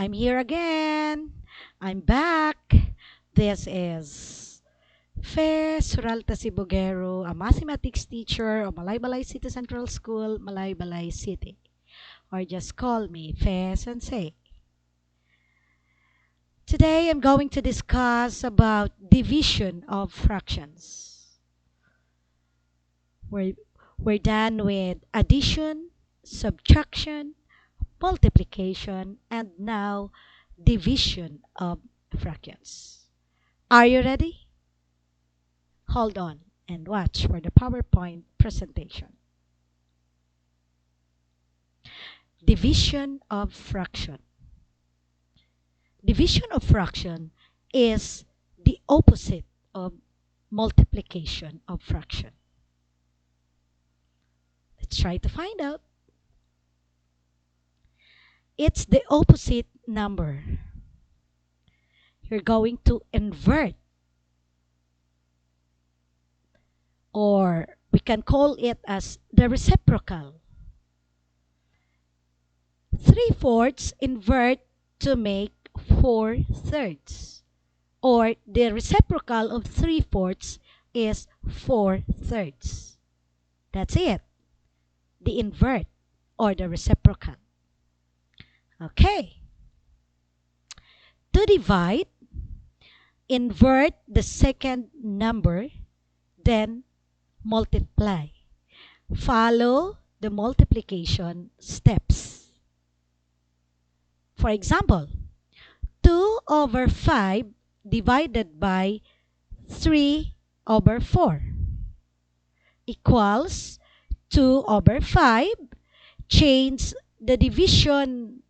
I'm here again. I'm back. This is Fe Suralta Sibugero, a mathematics teacher of Malaybalay City Central School, Malaybalay City. Or just call me Fe Sensei. Today I'm going to discuss about division of fractions. We're, we're done with addition, subtraction, multiplication, and now division of fractions. Are you ready? Hold on and watch for the PowerPoint presentation. Division of fraction. Division of fraction is the opposite of multiplication of fraction. Let's try to find out. It's the opposite number. You're going to invert, or we can call it as the reciprocal. 3/4 invert to make 4/3, or the reciprocal of 3/4 is 4/3. That's it. The invert or the reciprocal. Okay. To divide, invert the second number, then multiply. Follow the multiplication steps. For example, 2/5 divided by 3/4 equals 2/5. Change the division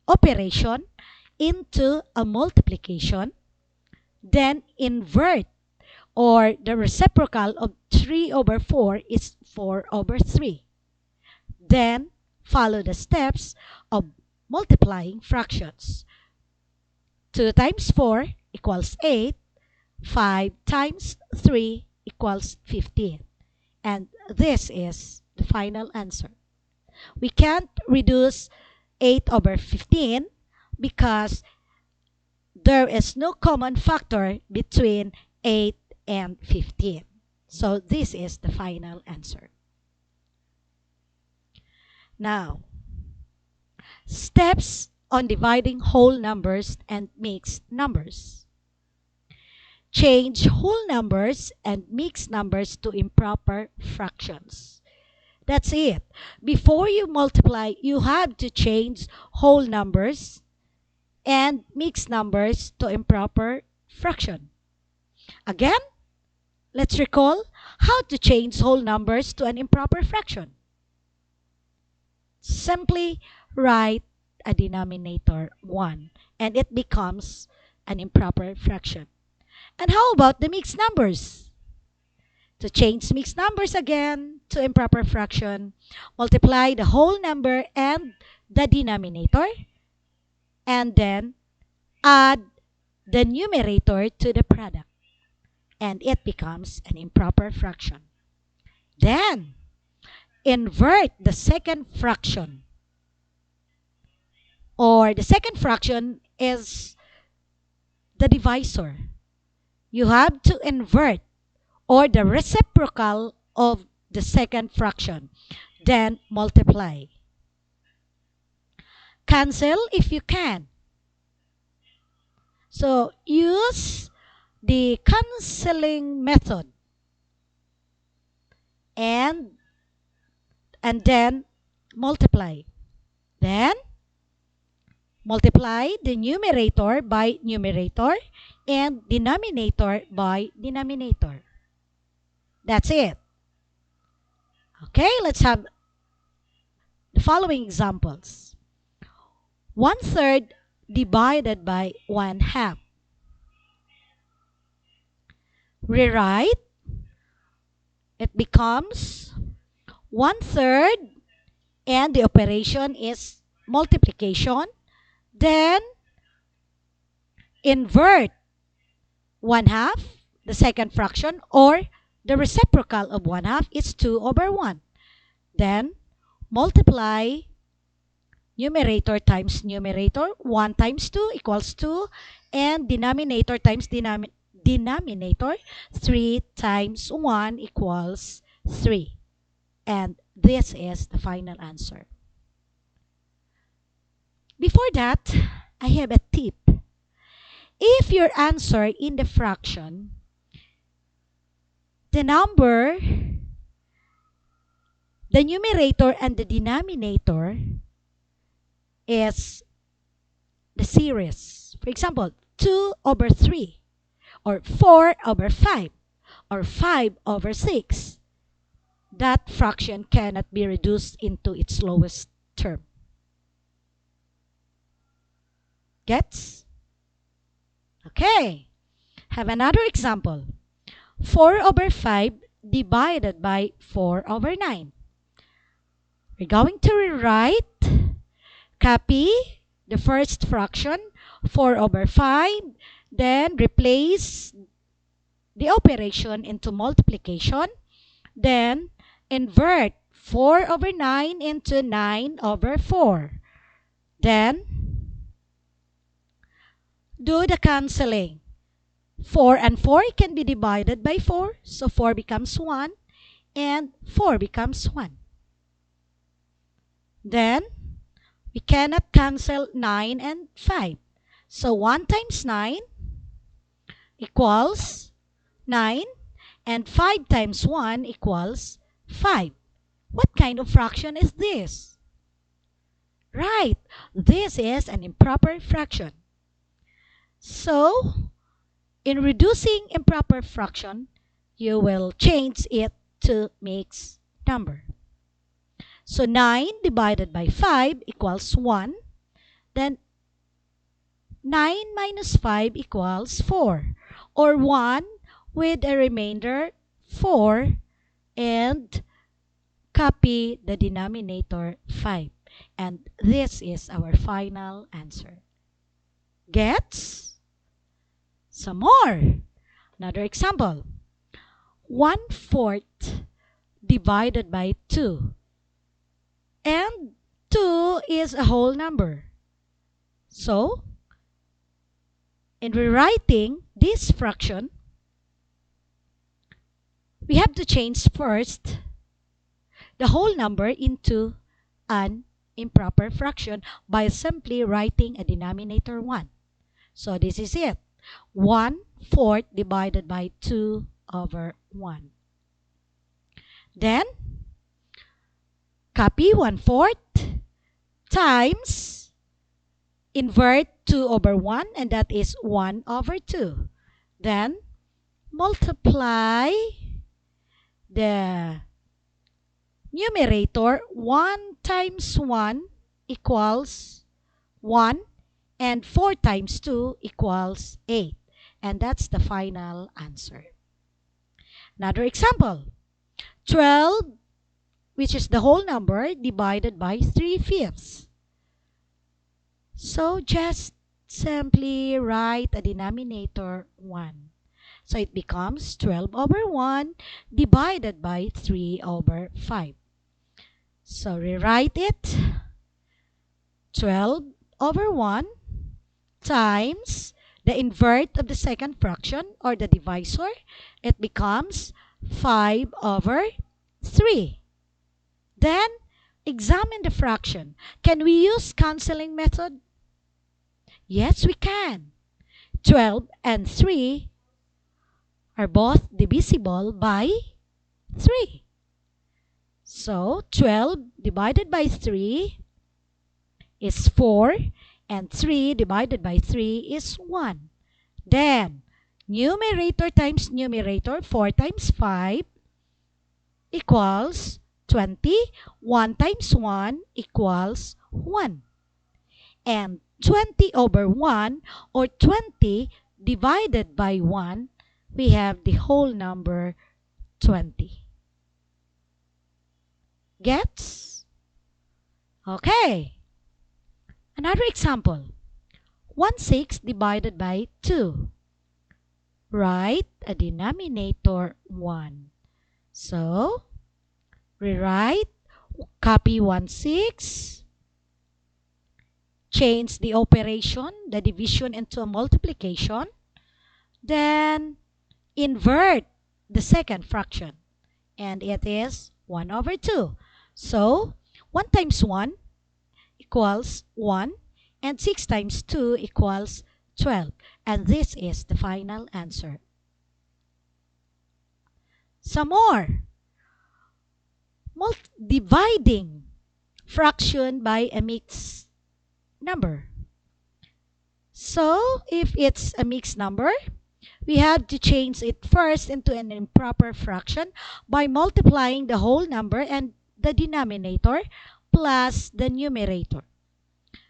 operation into a multiplication, then invert, or the reciprocal of 3/4 is 4/3. Then follow the steps of multiplying fractions. 2 times 4 equals 8. 5 times 3 equals 15. And this is the final answer. We can't reduce 8/15 because there is no common factor between 8 and 15. So this is the final answer. Now, steps on dividing whole numbers and mixed numbers. Change whole numbers and mixed numbers to improper fractions. That's it. Before you multiply, you have to change whole numbers and mixed numbers to improper fraction. Again, let's recall how to change whole numbers to an improper fraction. Simply write a denominator 1 and it becomes an improper fraction. And how about the mixed numbers? To change mixed numbers again to improper fraction, multiply the whole number and the denominator, and then add the numerator to the product, and it becomes an improper fraction. Then, invert the second fraction, or the second fraction is the divisor. You have to invert, or the reciprocal of the second fraction, then multiply. Cancel if you can. So use the canceling method and then multiply. Then multiply the numerator by numerator and denominator by denominator. That's it. Okay, let's have the following examples. 1/3 divided by 1/2. Rewrite. It becomes 1/3 and the operation is multiplication. Then invert 1/2, the second fraction, or the reciprocal of 1/2 is 2/1. Then multiply Numerator times numerator, 1 times 2 equals 2. And denominator times denominator, 3 times 1 equals 3. And this is the final answer. Before that, I have a tip. If your answer in the fraction, the number, the numerator and the denominator is the series. For example, 2 over 3, or 4 over 5, or 5 over 6. That fraction cannot be reduced into its lowest term. Gets? Okay. Have another example. 4 over 5 divided by 4 over 9. We're going to rewrite, copy the first fraction, 4 over 5, then replace the operation into multiplication, then invert 4 over 9 into 9 over 4. Then, do the canceling. 4 and 4 can be divided by 4, so 4 becomes 1, and 4 becomes 1. Then, we cannot cancel 9 and 5. So 1 times 9 equals 9, and 5 times 1 equals 5. What kind of fraction is this? Right, this is an improper fraction. So, in reducing improper fraction, you will change it to mixed number. So 9 divided by 5 equals 1. Then 9 minus 5 equals 4. Or 1 with a remainder 4, and copy the denominator 5. And this is our final answer. Gets? Some more. Another example. 1/4 divided by 2. And 2 is a whole number. So, in rewriting this fraction, we have to change first the whole number into an improper fraction by simply writing a denominator 1. So this is it. 1/4 divided by 2 over 1. Then, copy 1/4 times invert 2 over 1, and that is 1 over 2. Then, multiply the numerator. 1 times 1 equals 1, and 4 times 2 equals 8. And that's the final answer. Another example. 12, which is the whole number, divided by 3/5. So just simply write a denominator 1. So it becomes 12 over 1 divided by 3 over 5. So rewrite it. 12 over 1 times the invert of the second fraction, or the divisor. It becomes 5 over 3. Then, examine the fraction. Can we use canceling method? Yes, we can. 12 and 3 are both divisible by 3. So, 12 divided by 3 is 4, and 3 divided by 3 is 1. Then, numerator times numerator, 4 times 5 equals 20. 1 times 1 equals 1. And 20 over 1, or 20 divided by 1, we have the whole number 20. Gets? Okay. Another example. 1/6 divided by 2. Write a denominator 1. So, rewrite, copy 1/6, change the operation, the division into a multiplication, then invert the second fraction, and it is 1 over 2. So 1 times 1 equals 1, and 6 times 2 equals 12. And this is the final answer. Some more. Dividing fraction by a mixed number. So, if it's a mixed number, we have to change it first into an improper fraction by multiplying the whole number and the denominator plus the numerator.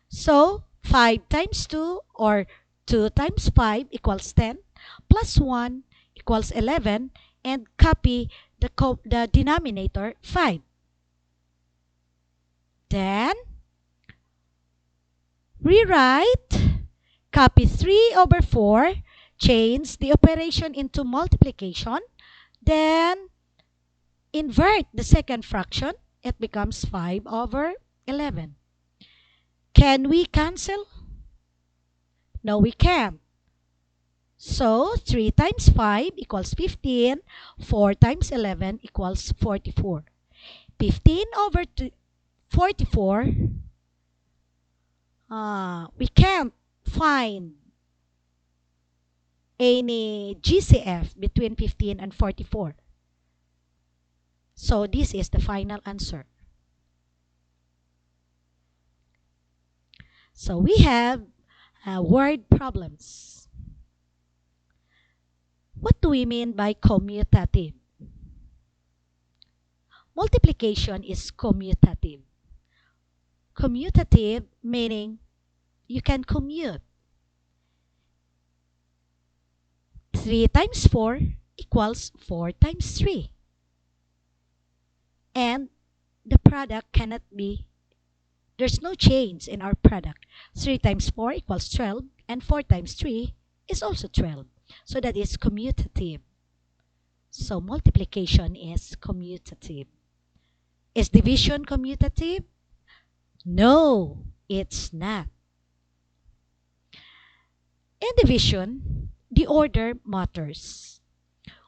So, 5 times 2 or 2 times 5 equals 10 plus 1 equals 11, and copy the denominator 5. Then, rewrite, copy 3 over 4, change the operation into multiplication, then invert the second fraction, it becomes 5 over 11. Can we cancel? No, we can't. So, 3 times 5 equals 15, 4 times 11 equals 44. 15 over 44, we can't find any GCF between 15 and 44. So, this is the final answer. So, we have word problems. What do we mean by commutative? Multiplication is commutative. Commutative meaning you can commute. 3 times 4 equals 4 times 3. And the product cannot be, there's no change in our product. 3 times 4 equals 12, and 4 times 3 is also 12. So that is commutative. So multiplication is commutative. Is division commutative? No, it's not. In division, the order matters.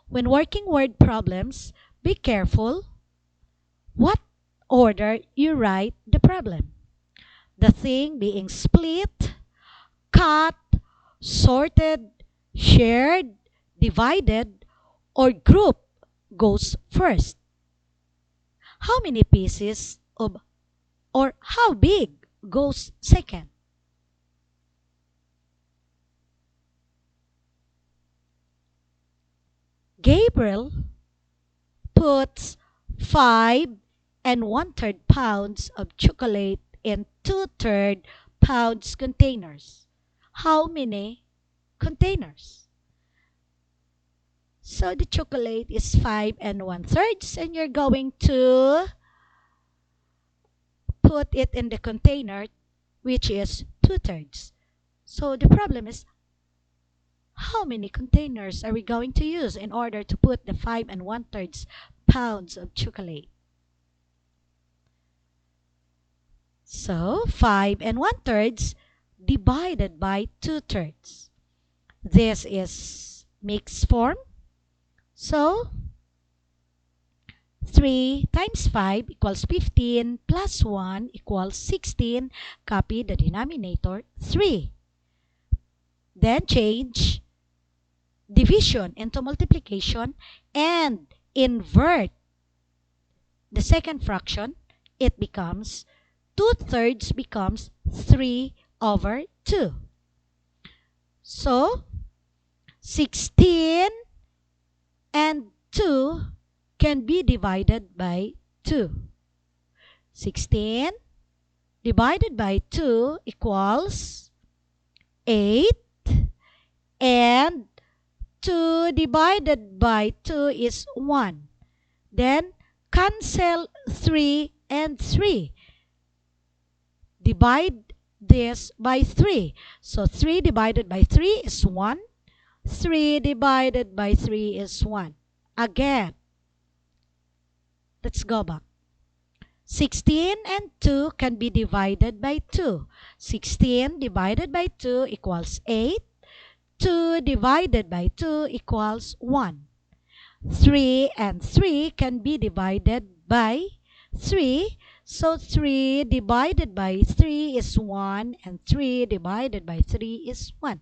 When working word problems, be careful what order you write the problem. The thing being split, cut, sorted, shared, divided, or grouped goes first. How many pieces of, or how big goes second? Gabriel puts 5 and 1/3 pounds of chocolate in 2/3 pounds containers. How many containers? So the chocolate is 5 and 1/3, and you're going to put it in the container, which is 2/3. So the problem is, how many containers are we going to use in order to put the 5 and 1/3 pounds of chocolate? So 5 and 1/3 divided by 2/3. This is mixed form. So 3 times 5 equals 15 plus 1 equals 16. Copy the denominator 3. Then change division into multiplication and invert the second fraction. It becomes 2/3 becomes 3 over 2. So 16 and 2 can be divided by 2. 16 divided by 2 equals 8, and 2 divided by 2 is 1. Then cancel 3 and 3. Divide this by 3. So 3 divided by 3 is 1. 3 divided by 3 is 1. Again, let's go back. 16 and 2 can be divided by 2. 16 divided by 2 equals 8. 2 divided by 2 equals 1. 3 and 3 can be divided by 3. So 3 divided by 3 is 1 and 3 divided by 3 is 1.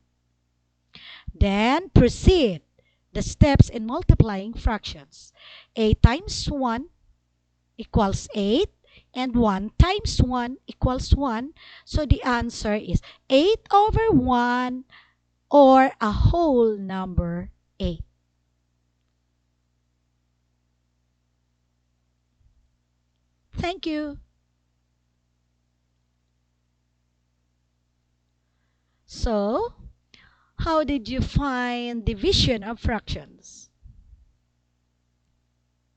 Then proceed the steps in multiplying fractions. 8 times 1 equals 8 and 1 times 1 equals 1. So the answer is 8 over 1 or a whole number 8. Thank you. So, how did you find division of fractions?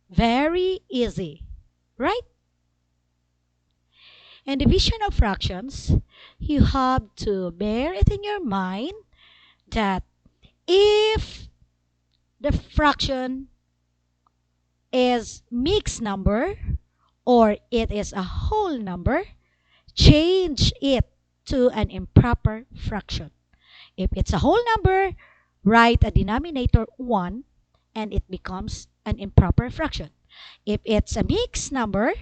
Very easy, right? And division of fractions, you have to bear it in your mind that if the fraction is mixed number or it is a whole number, change it to an improper fraction. If it's a whole number, write a denominator 1 and it becomes an improper fraction. If it's a mixed number,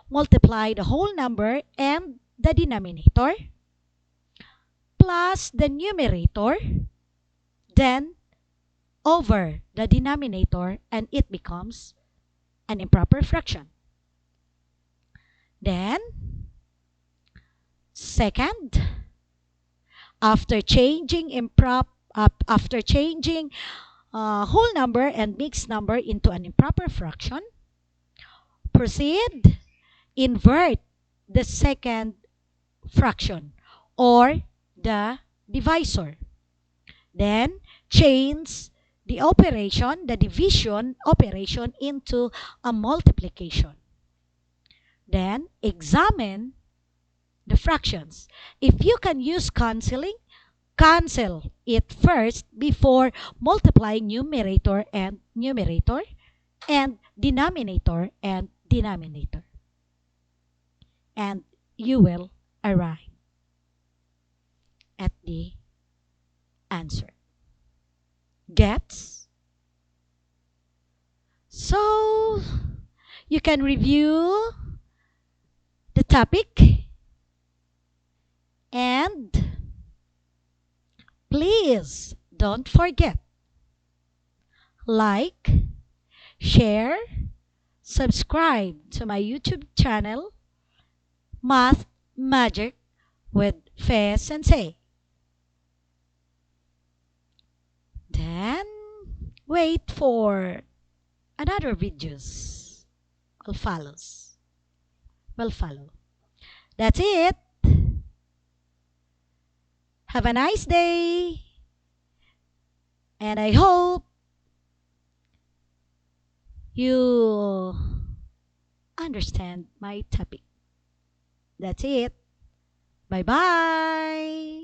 multiply the whole number and the denominator plus the numerator, then over the denominator, and it becomes an improper fraction. Then, second, after changing whole number and mixed number into an improper fraction, proceed invert the second fraction or the divisor. Then change the division operation into a multiplication. Then examine the fractions. If you can use canceling, cancel it first before multiplying numerator and numerator and denominator and denominator. And you will arrive at the answer. Gets? So, you can review the topic and please don't forget, like, share, subscribe to my YouTube channel, Math Magic with Sensei. Then, wait for another videos will follow. That's it. Have a nice day. And I hope you understand my topic. That's it. Bye-bye.